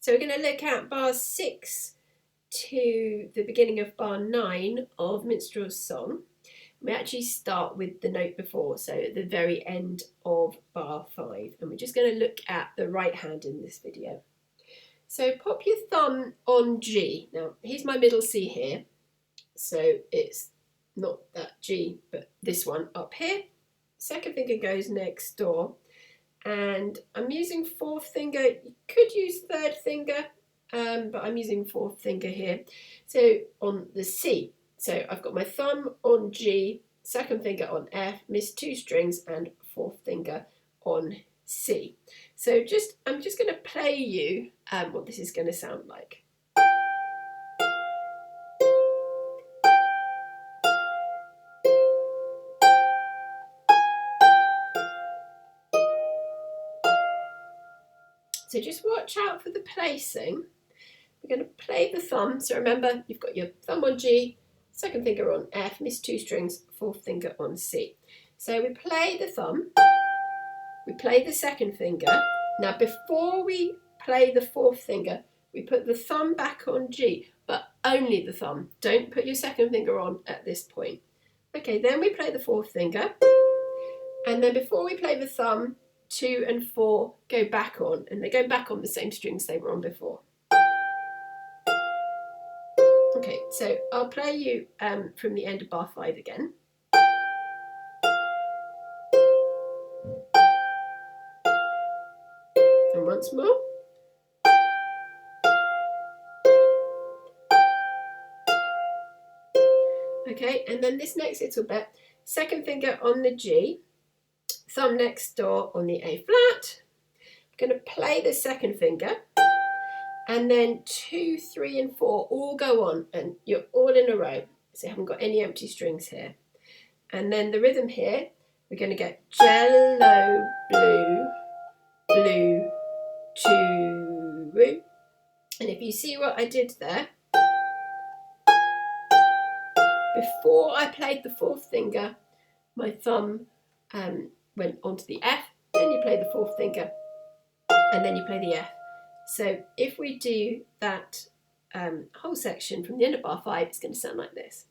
So we're going to look at bars 6 to the beginning of bar 9 of Minstrel's song. We actually start with the note before, so at the very end of bar 5, and we're just going to look at the right hand in this video. So pop your thumb on G. Now here's my middle C here, so it's not that G but this one up here. Second finger goes next door, and I'm using fourth finger. You could use third finger, but I'm using fourth finger here. So on the C, so I've got my thumb on G, second finger on F, miss 2 strings, and fourth finger on C. So I'm just going to play you what this is going to sound like. So just watch out for the placing. We're going to play the thumb. So remember, you've got your thumb on G, second finger on F, miss 2 strings, fourth finger on C. So we play the thumb, we play the second finger. Now before we play the fourth finger, we put the thumb back on G, but only the thumb. Don't put your second finger on at this point. Okay, then we play the fourth finger, and then before we play the thumb, 2 and 4 go back on, and they go back on the same strings they were on before. Okay, so I'll play you from the end of bar 5 again. And once more. Okay, and then this next little bit, second finger on the G, thumb next door on the A flat. I'm going to play the second finger, and then 2, 3 and 4 all go on, and you're all in a row, so you haven't got any empty strings here. And then the rhythm here, we're going to get jello, blue, blue, two. And if you see what I did there, before I played the fourth finger, my thumb went onto the F, then you play the fourth finger, and then you play the F. So if we do that whole section from the end of bar 5, it's going to sound like this.